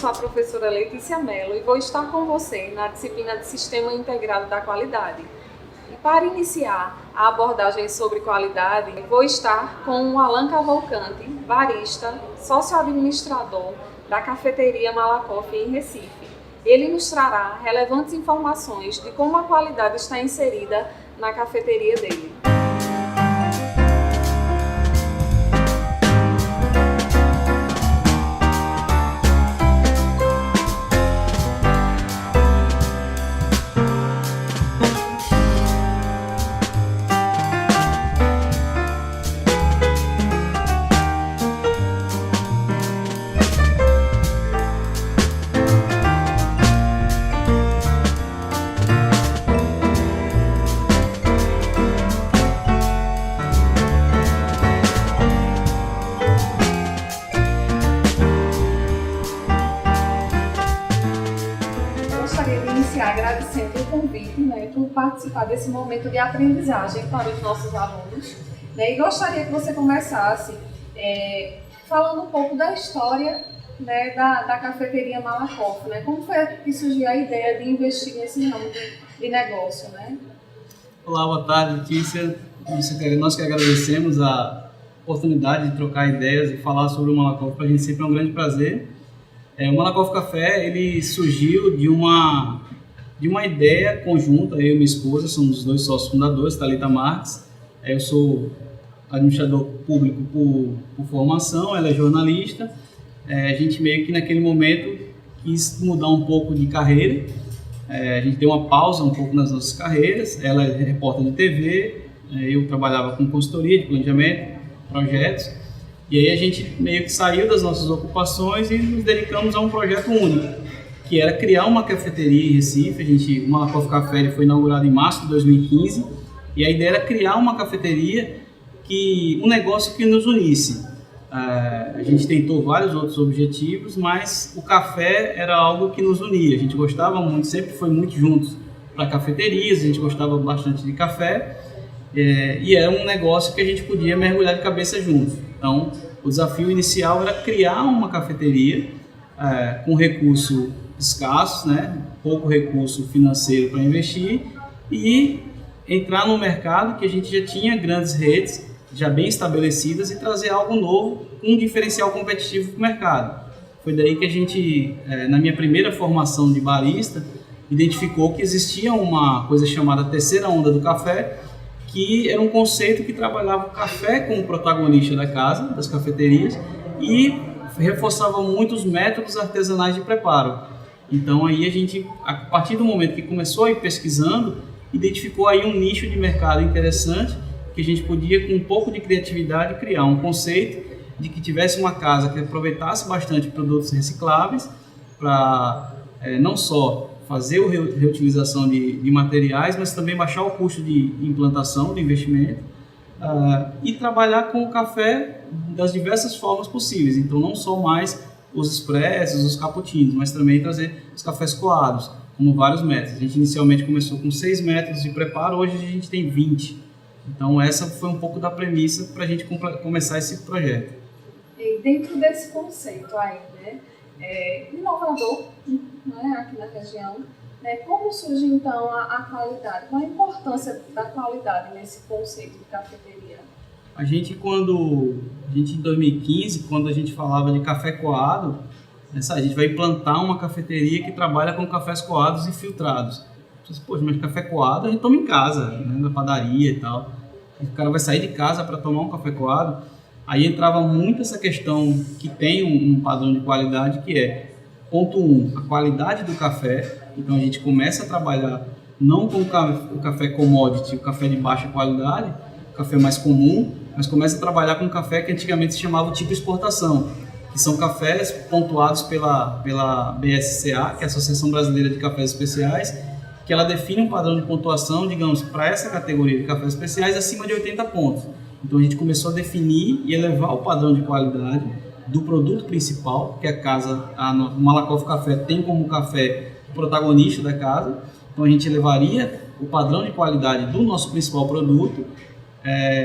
sou a professora Letícia Mello e vou estar com você na disciplina de Sistema Integrado da Qualidade. E para iniciar a abordagem sobre qualidade, vou estar com o Alan Cavalcante, barista, sócio-administrador da cafeteria Malakoff em Recife. Ele nos trará relevantes informações de como a qualidade está inserida na cafeteria dele. Gostaria de iniciar agradecendo o convite, por participar desse momento de aprendizagem para os nossos alunos. E gostaria que você começasse falando um pouco da história da cafeteria Malakoff. Como foi que surgiu a ideia de investir nesse ramo de negócio? Olá, boa tarde, Letícia. Nós que agradecemos a oportunidade de trocar ideias e falar sobre o Malakoff. Para a gente sempre é um grande prazer. O Malakoff Café ele surgiu de uma ideia conjunta, eu e minha esposa, somos os dois sócios fundadores, Thalita Marques. Eu sou administrador público por formação, ela é jornalista. A gente meio que naquele momento quis mudar um pouco de carreira. A gente deu uma pausa um pouco nas nossas carreiras. Ela é repórter de TV, eu trabalhava com consultoria de planejamento, projetos. E aí a gente meio que saiu das nossas ocupações e nos dedicamos a um projeto único, que era criar uma cafeteria em Recife. O Malakoff Café ele foi inaugurado em março de 2015 e a ideia era criar uma cafeteria, um negócio que nos unisse. A gente tentou vários outros objetivos, mas o café era algo que nos unia. A gente gostava muito, sempre foi muito juntos para cafeterias, a gente gostava bastante de café e era um negócio que a gente podia mergulhar de cabeça juntos. Então, o desafio inicial era criar uma cafeteria com recurso escasso, pouco recurso financeiro para investir e entrar no mercado que a gente já tinha grandes redes, já bem estabelecidas, e trazer algo novo, um diferencial competitivo para o mercado. Foi daí que a gente, na minha primeira formação de barista, identificou que existia uma coisa chamada terceira onda do café, que era um conceito que trabalhava o café como protagonista da casa, das cafeterias, e reforçava muito os métodos artesanais de preparo. Então aí a gente, a partir do momento que começou a ir pesquisando, identificou aí um nicho de mercado interessante, que a gente podia, com um pouco de criatividade, criar um conceito de que tivesse uma casa que aproveitasse bastante produtos recicláveis para não só fazer a reutilização de materiais, mas também baixar o custo de implantação, de investimento, e trabalhar com o café das diversas formas possíveis. Então, não só mais os expressos, os cappuccinos, mas também trazer os cafés coados, como vários métodos. A gente inicialmente começou com 6 métodos de preparo, hoje a gente tem 20. Então, essa foi um pouco da premissa para a gente começar esse projeto. E dentro desse conceito aí, inovador, aqui na região, como surge então a qualidade? Qual a importância da qualidade nesse conceito de cafeteria? A gente em 2015, quando a gente falava de café coado, a gente vai implantar uma cafeteria que trabalha com cafés coados e filtrados. Poxa, mas café coado a gente toma em casa, na padaria e tal. O cara vai sair de casa para tomar um café coado. Aí entrava muito essa questão que tem um padrão de qualidade, que é, ponto 1, a qualidade do café. Então a gente começa a trabalhar não com o café commodity, o café de baixa qualidade, o café mais comum, mas começa a trabalhar com um café que antigamente se chamava tipo exportação, que são cafés pontuados pela BSCA, que é a Associação Brasileira de Cafés Especiais, que ela define um padrão de pontuação, digamos, para essa categoria de cafés especiais acima de 80 pontos. Então a gente começou a definir e elevar o padrão de qualidade do produto principal, que o Malakoff Café tem como café protagonista da casa. Então a gente elevaria o padrão de qualidade do nosso principal produto.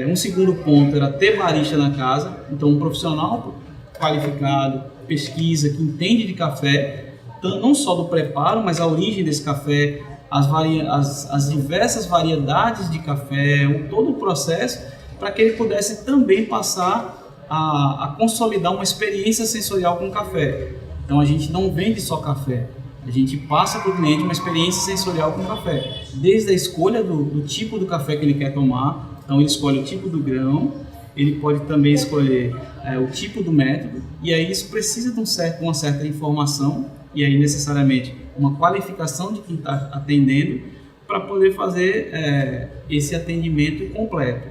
Um segundo ponto era ter barista na casa, então um profissional qualificado, pesquisa, que entende de café, não só do preparo, mas a origem desse café, as diversas variedades de café, todo o processo, para que ele pudesse também passar a consolidar uma experiência sensorial com o café. Então a gente não vende só café, a gente passa para o cliente uma experiência sensorial com o café, desde a escolha do tipo do café que ele quer tomar. Então ele escolhe o tipo do grão, ele pode também escolher o tipo do método, e aí isso precisa de uma certa informação, e aí necessariamente uma qualificação de quem está atendendo, para poder fazer esse atendimento completo.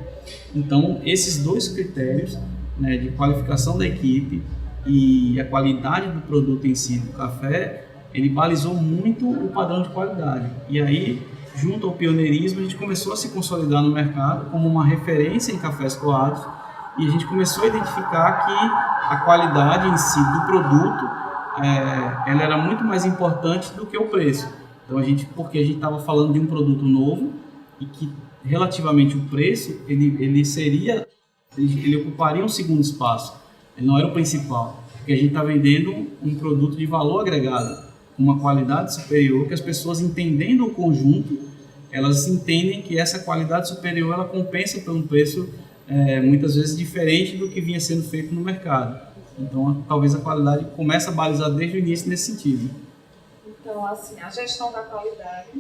Então esses dois critérios, né, de qualificação da equipe e a qualidade do produto em si, do café, ele balizou muito o padrão de qualidade. E aí, junto ao pioneirismo, a gente começou a se consolidar no mercado como uma referência em cafés coados, e a gente começou a identificar que a qualidade em si do produto ela era muito mais importante do que o preço. Então porque a gente estava falando de um produto novo e que relativamente o preço ele ocuparia um segundo espaço, ele não era o principal, porque a gente está vendendo um produto de valor agregado, com uma qualidade superior, que as pessoas, entendendo o conjunto, elas entendem que essa qualidade superior ela compensa por um preço muitas vezes diferente do que vinha sendo feito no mercado. Então talvez a qualidade comece a balizar desde o início nesse sentido. Então, assim, a gestão da qualidade,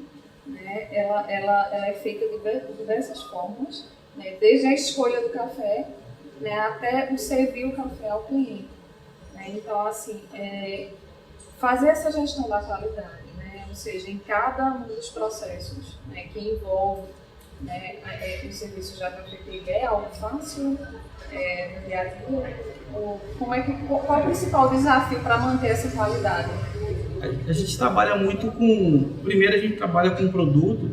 né, ela é feita de diversas formas, né, desde a escolha do café, né, até o servir o café ao cliente. Né? Então, assim, fazer essa gestão da qualidade, né, ou seja, em cada um dos processos, né, que envolve, né, o serviço de cafeteria, é algo fácil no dia a dia? Qual é o principal desafio para manter essa qualidade? A gente trabalha muito primeiro a gente trabalha com um produto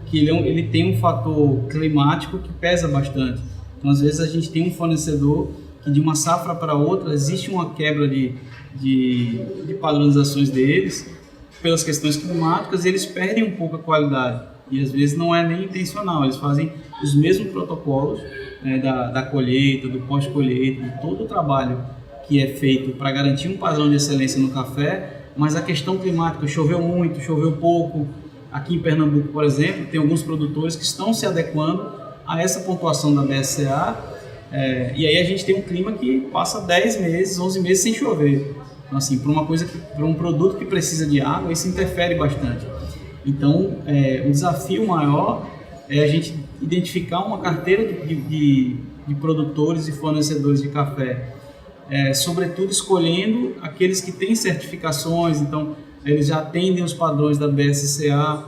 que ele tem um fator climático que pesa bastante. Então, às vezes, a gente tem um fornecedor que de uma safra para outra existe uma quebra de padronizações deles pelas questões climáticas, e eles perdem um pouco a qualidade. E às vezes não é nem intencional, eles fazem os mesmos protocolos, né, da colheita, do pós-colheita, de todo o trabalho que é feito para garantir um padrão de excelência no café, mas a questão climática, choveu muito, choveu pouco. Aqui em Pernambuco, por exemplo, tem alguns produtores que estão se adequando a essa pontuação da BSCA, e aí a gente tem um clima que passa 10 meses, 11 meses sem chover. Então, assim, para um produto que precisa de água, isso interfere bastante. Então, o desafio maior é a gente identificar uma carteira de produtores e fornecedores de café, sobretudo escolhendo aqueles que têm certificações. Então, eles já atendem os padrões da BSCA,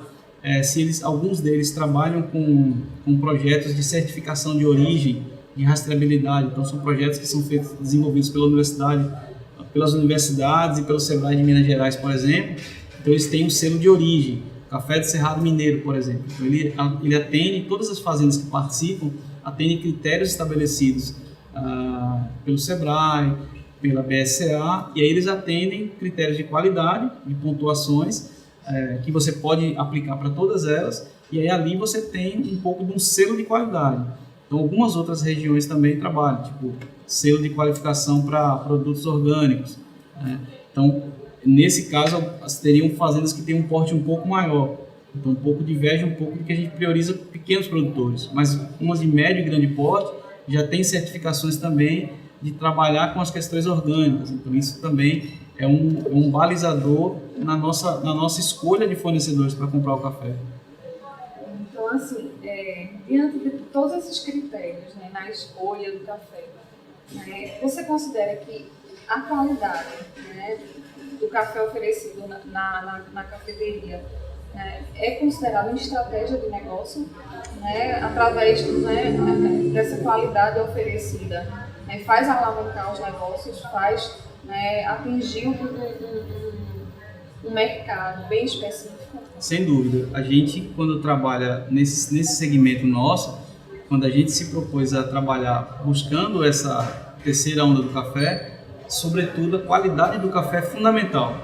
alguns deles trabalham com projetos de certificação de origem, de rastreabilidade. Então, são projetos que são desenvolvidos pelas universidades e pelo Sebrae de Minas Gerais, por exemplo. Então, eles têm um selo de origem. Café do Cerrado Mineiro, por exemplo. Então, ele atende, todas as fazendas que participam, atendem critérios estabelecidos pelo Sebrae, pela BSCA, e aí eles atendem critérios de qualidade, de pontuações, que você pode aplicar para todas elas, e aí ali você tem um pouco de um selo de qualidade. Então, algumas outras regiões também trabalham, tipo selo de qualificação para produtos orgânicos, né? Então, nesse caso, teriam fazendas que têm um porte um pouco maior, então diverge um pouco do que a gente prioriza pequenos produtores, mas umas de médio e grande porte já tem certificações também de trabalhar com as questões orgânicas. Então isso também é um balizador na nossa escolha de fornecedores para comprar o café. Então, assim, diante de todos esses critérios, né, na escolha do café, né, você considera que a qualidade, né, do café oferecido na cafeteria é considerada uma estratégia de negócio, né, através, né, dessa qualidade oferecida, né, faz alavancar os negócios, faz, né, atingir um mercado bem específico? Sem dúvida. A gente, quando trabalha nesse segmento nosso, quando a gente se propôs a trabalhar buscando essa terceira onda do café, sobretudo a qualidade do café é fundamental.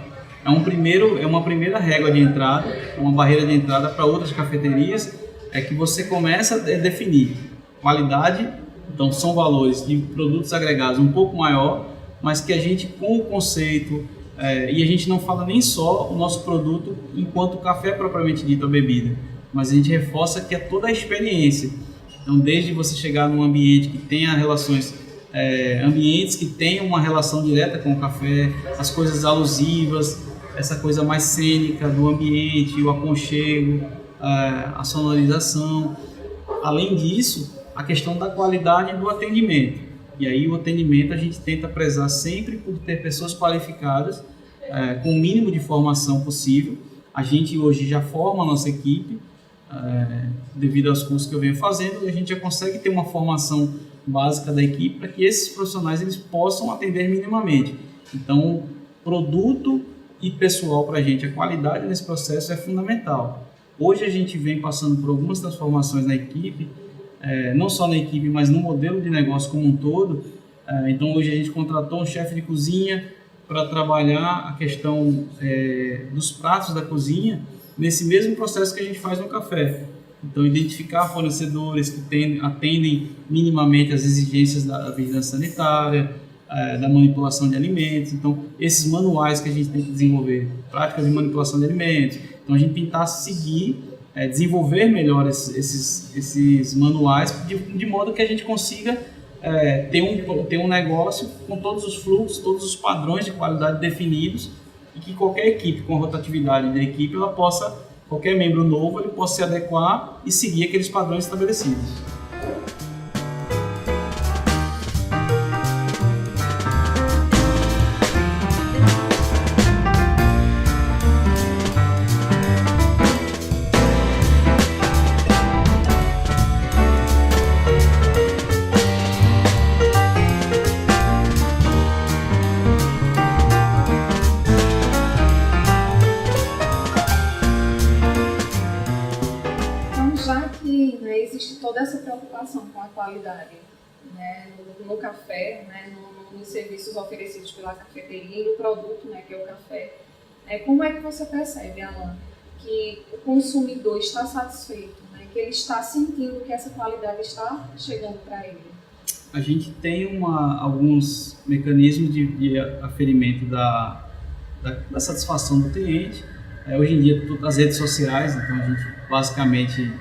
É uma primeira régua de entrada, uma barreira de entrada para outras cafeterias, é que você começa a definir qualidade. Então são valores de produtos agregados um pouco maior, mas que a gente, com o conceito, e a gente não fala nem só o nosso produto enquanto café propriamente dito, a bebida, mas a gente reforça que é toda a experiência. Então, desde você chegar num ambiente que tenha relações, ambientes que tenham uma relação direta com o café, as coisas alusivas, essa coisa mais cênica do ambiente, o aconchego, a sonorização. Além disso, a questão da qualidade do atendimento. E aí o atendimento a gente tenta prezar sempre por ter pessoas qualificadas, com o mínimo de formação possível. A gente hoje já forma a nossa equipe, devido aos cursos que eu venho fazendo, e a gente já consegue ter uma formação básica da equipe para que esses profissionais eles possam atender minimamente. Então, produto e pessoal para a gente, a qualidade nesse processo é fundamental. Hoje a gente vem passando por algumas transformações na equipe, não só na equipe, mas no modelo de negócio como um todo. Então hoje a gente contratou um chefe de cozinha para trabalhar a questão dos pratos da cozinha nesse mesmo processo que a gente faz no café. Então identificar fornecedores que atendem minimamente as exigências da vigilância sanitária, da manipulação de alimentos. Então esses manuais que a gente tem que desenvolver, práticas de manipulação de alimentos. Então a gente tentar seguir, desenvolver melhor esses manuais de modo que a gente consiga ter um negócio com todos os fluxos, todos os padrões de qualidade definidos e que qualquer equipe com a rotatividade da equipe, qualquer membro novo, ele possa se adequar e seguir aqueles padrões estabelecidos. Já que existe toda essa preocupação com a qualidade, né, no café, né, nos serviços oferecidos pela cafeteria e no produto, né, que é o café, como é que você percebe, Alan, que o consumidor está satisfeito, né, que ele está sentindo que essa qualidade está chegando para ele? A gente tem alguns mecanismos de aferimento da satisfação do cliente. Hoje em dia, as redes sociais, então a gente basicamente,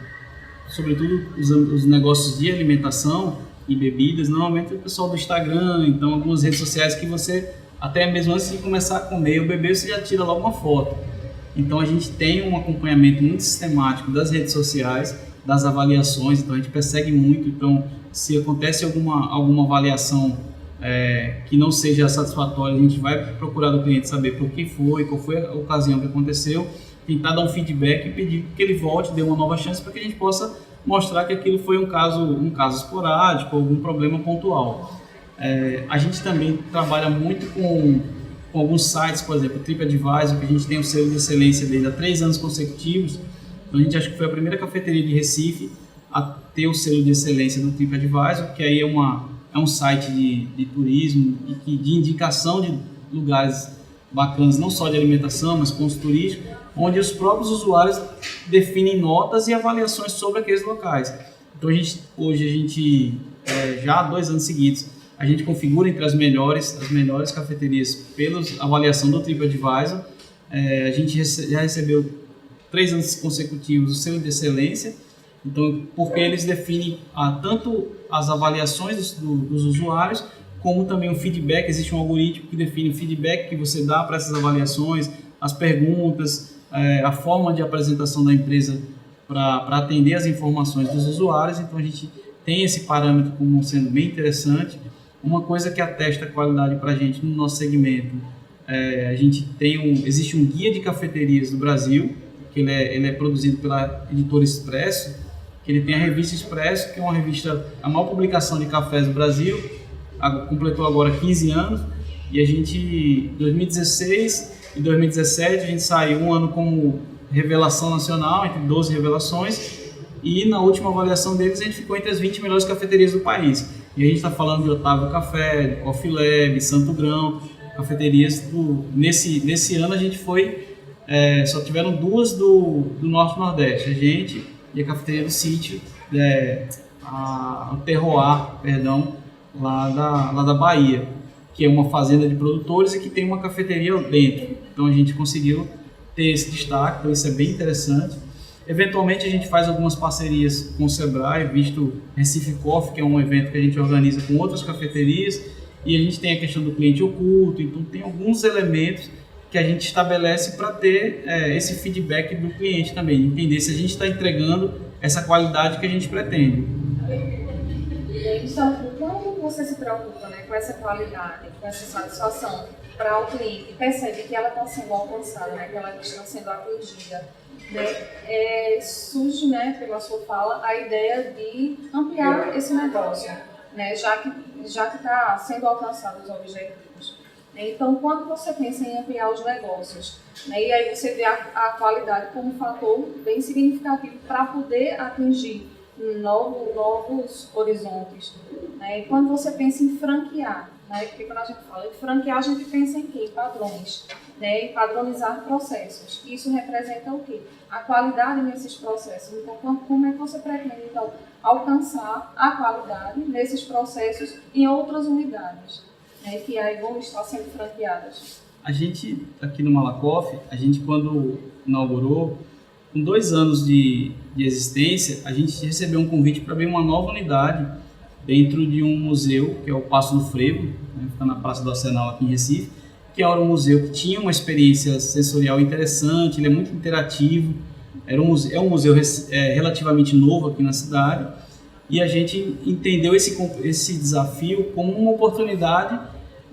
sobretudo os negócios de alimentação e bebidas, normalmente é o pessoal do Instagram, então algumas redes sociais que você, até mesmo antes de começar a comer ou beber, você já tira logo uma foto. Então a gente tem um acompanhamento muito sistemático das redes sociais, das avaliações, então a gente persegue muito. Então se acontece alguma avaliação que não seja satisfatória, a gente vai procurar do cliente saber por que foi, qual foi a ocasião que aconteceu, tentar dar um feedback e pedir que ele volte, dê uma nova chance para que a gente possa mostrar que aquilo foi um caso esporádico, algum problema pontual. A gente também trabalha muito com alguns sites, por exemplo, o TripAdvisor, que a gente tem o selo de excelência dele há 3 anos consecutivos. Então a gente acha que foi a primeira cafeteria de Recife a ter o selo de excelência do TripAdvisor, que aí é um site de turismo e de indicação de lugares bacanas, não só de alimentação, mas pontos turísticos, onde os próprios usuários definem notas e avaliações sobre aqueles locais. Então hoje a gente já há 2 anos seguidos, a gente configura entre as melhores cafeterias pela avaliação do TripAdvisor. A gente já recebeu 3 anos consecutivos o selo de excelência, então, porque eles definem tanto as avaliações dos usuários, como também o feedback. Existe um algoritmo que define o feedback que você dá para essas avaliações, as perguntas, a forma de apresentação da empresa para atender as informações dos usuários. Então a gente tem esse parâmetro como sendo bem interessante. Uma coisa que atesta a qualidade para a gente no nosso segmento, a gente existe um guia de cafeterias do Brasil, que ele é produzido pela editora Expresso, que ele tem a revista Expresso, que é uma revista, a maior publicação de cafés do Brasil, completou agora 15 anos, e a gente, em 2016 e 2017, a gente saiu um ano como revelação nacional, entre 12 revelações, e na última avaliação deles a gente ficou entre as 20 melhores cafeterias do país. E a gente está falando de Otávio Café, de Coffee Lab, Santo Grão, cafeterias nesse ano a gente foi, só tiveram 2 do Norte e Nordeste, a gente e a cafeteria do Sítio, o Terroir, perdão, lá da Bahia. que é uma fazenda de produtores e que tem uma cafeteria dentro. Então a gente conseguiu ter esse destaque, então isso é bem interessante. Eventualmente a gente faz algumas parcerias com o Sebrae, visto Recife Coffee, que é um evento que a gente organiza com outras cafeterias, e a gente tem a questão do cliente oculto, então tem alguns elementos que a gente estabelece para ter esse feedback do cliente também, entender se a gente está entregando essa qualidade que a gente pretende. Então, quando você se preocupa, né, com essa qualidade, com essa satisfação para o cliente, percebe que ela está sendo alcançada, né, que ela está sendo atingida, né, surge, né, pela sua fala, a ideia de ampliar esse negócio, né, já que está sendo alcançados os objetivos. Então, quando você pensa em ampliar os negócios, né, e aí você vê a qualidade como um fator bem significativo para poder atingir novos horizontes, né, e quando você pensa em franquear, né, porque quando a gente fala em franquear, a gente pensa em quê? Em padrões, né, em padronizar processos. Isso representa o quê? A qualidade nesses processos. Então, como é que você pretende, então, alcançar a qualidade nesses processos em outras unidades, né, que aí vão estar sendo franqueadas? A gente, aqui no Malakoff, a gente quando inaugurou, com 2 anos de existência, a gente recebeu um convite para abrir uma nova unidade dentro de um museu, que é o Paço do Frevo, né, fica na Praça do Arsenal aqui em Recife, que era um museu que tinha uma experiência sensorial interessante, ele é muito interativo, é um museu relativamente novo aqui na cidade, e a gente entendeu esse desafio como uma oportunidade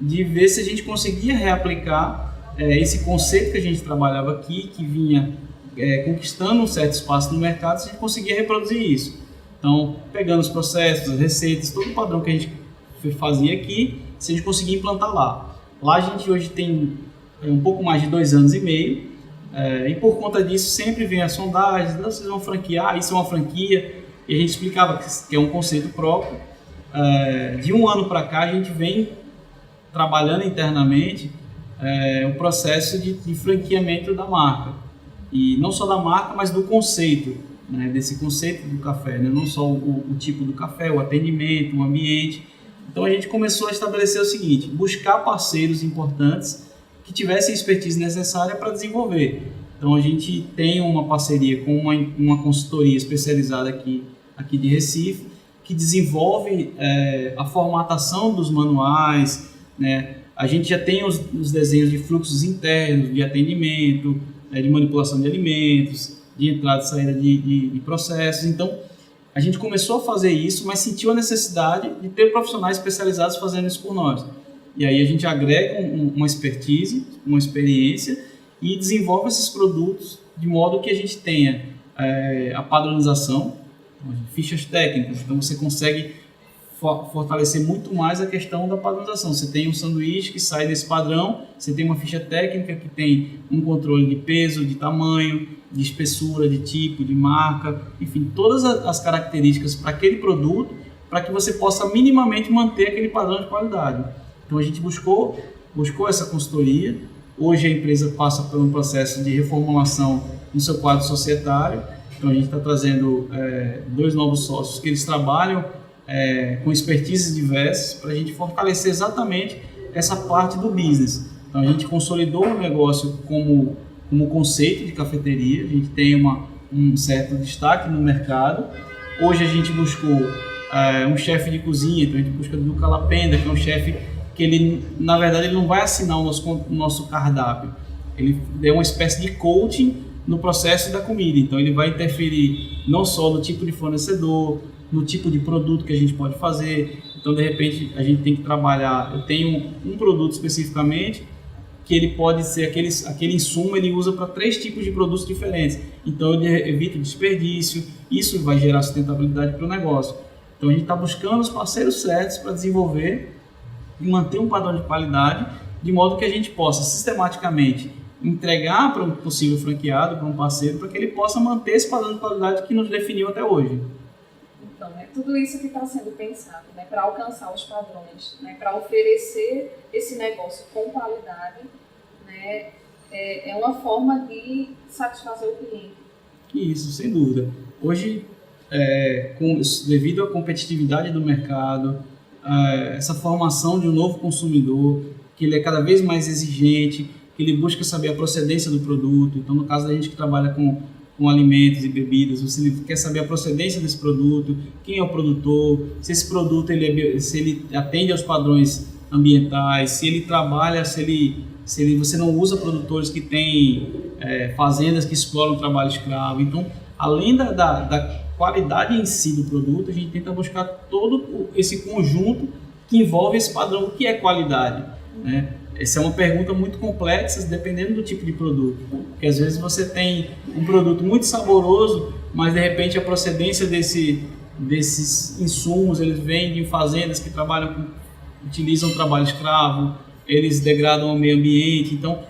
de ver se a gente conseguia reaplicar esse conceito que a gente trabalhava aqui, que vinha conquistando um certo espaço no mercado, se a gente conseguia reproduzir isso. Então, pegando os processos, as receitas, todo o padrão que a gente fazia aqui, se a gente conseguir implantar lá. Lá a gente hoje tem um pouco mais de 2 anos e meio, e por conta disso sempre vem as sondagens, vocês vão franquear, isso é uma franquia, e a gente explicava que é um conceito próprio. De 1 ano para cá a gente vem trabalhando internamente o processo de franqueamento da marca, e não só da marca, mas do conceito, né, desse conceito do café, né, não só o tipo do café, o atendimento, o ambiente. Então a gente começou a estabelecer o seguinte: buscar parceiros importantes que tivessem a expertise necessária para desenvolver. Então a gente tem uma parceria com uma consultoria especializada aqui de Recife, que desenvolve a formatação dos manuais, né? A gente já tem os desenhos de fluxos internos, de atendimento, de manipulação de alimentos, de entrada e saída de processos. Então, a gente começou a fazer isso, mas sentiu a necessidade de ter profissionais especializados fazendo isso por nós. E aí a gente agrega uma expertise, uma experiência e desenvolve esses produtos de modo que a gente tenha a padronização, fichas técnicas. Então, você consegue fortalecer muito mais a questão da padronização. Você tem um sanduíche que sai desse padrão, você tem uma ficha técnica que tem um controle de peso, de tamanho, de espessura, de tipo, de marca, enfim, todas as características para aquele produto, para que você possa minimamente manter aquele padrão de qualidade. Então a gente buscou essa consultoria. Hoje a empresa passa por um processo de reformulação no seu quadro societário. Então a gente está trazendo 2 novos sócios que eles trabalham com expertises diversas para a gente fortalecer exatamente essa parte do business. Então a gente consolidou o negócio como conceito de cafeteria, a gente tem um certo destaque no mercado. Hoje a gente buscou um chefe de cozinha, então a gente busca do Calapenda, que é um chefe que ele, na verdade, ele não vai assinar o nosso cardápio, ele é uma espécie de coaching no processo da comida. Então ele vai interferir não só no tipo de fornecedor, no tipo de produto que a gente pode fazer. Então, de repente, a gente tem que trabalhar. Eu tenho um produto especificamente que ele pode ser aquele insumo, ele usa para 3 tipos de produtos diferentes. Então, ele evita o desperdício, isso vai gerar sustentabilidade para o negócio. Então, a gente está buscando os parceiros certos para desenvolver e manter um padrão de qualidade, de modo que a gente possa sistematicamente entregar para um possível franqueado, para um parceiro, para que ele possa manter esse padrão de qualidade que nos definiu até hoje. Então, tudo isso que está sendo pensado, né, para alcançar os padrões, né, para oferecer esse negócio com qualidade, né, é uma forma de satisfazer o cliente. Isso, sem dúvida. Hoje, devido à competitividade do mercado, essa formação de um novo consumidor, que ele é cada vez mais exigente, que ele busca saber a procedência do produto. Então, no caso da gente que trabalha com alimentos e bebidas, você quer saber a procedência desse produto, quem é o produtor, se esse produto se ele atende aos padrões ambientais, se ele trabalha, você não usa produtores que têm fazendas que exploram o trabalho escravo. Então, além da qualidade em si do produto, a gente tenta buscar todo esse conjunto que envolve esse padrão. O que é qualidade, né? Essa é uma pergunta muito complexa, dependendo do tipo de produto. Porque às vezes você tem um produto muito saboroso, mas de repente a procedência desses insumos, eles vêm de fazendas que utilizam o trabalho escravo, eles degradam o meio ambiente. Então,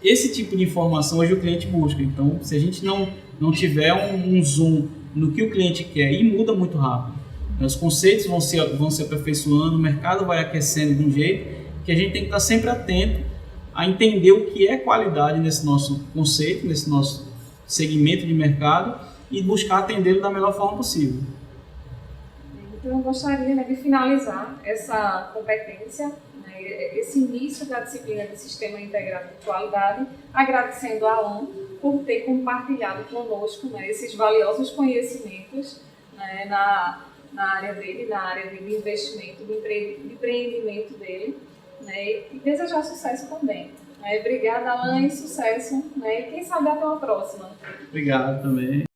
esse tipo de informação hoje o cliente busca. Então, se a gente não tiver um zoom no que o cliente quer, e muda muito rápido, os conceitos vão se aperfeiçoando, o mercado vai aquecendo de um jeito que a gente tem que estar sempre atento a entender o que é qualidade nesse nosso conceito, nesse nosso segmento de mercado e buscar atendê-lo da melhor forma possível. Então, eu gostaria, né, de finalizar essa competência, né, esse início da disciplina de Sistema Integrado de Qualidade, agradecendo a Alan por ter compartilhado conosco, né, esses valiosos conhecimentos, né, na área dele, na área de investimento, de empreendimento dele, né, e desejar sucesso também. Obrigada, Alan, e sucesso, né, e quem sabe até uma próxima. Obrigado também.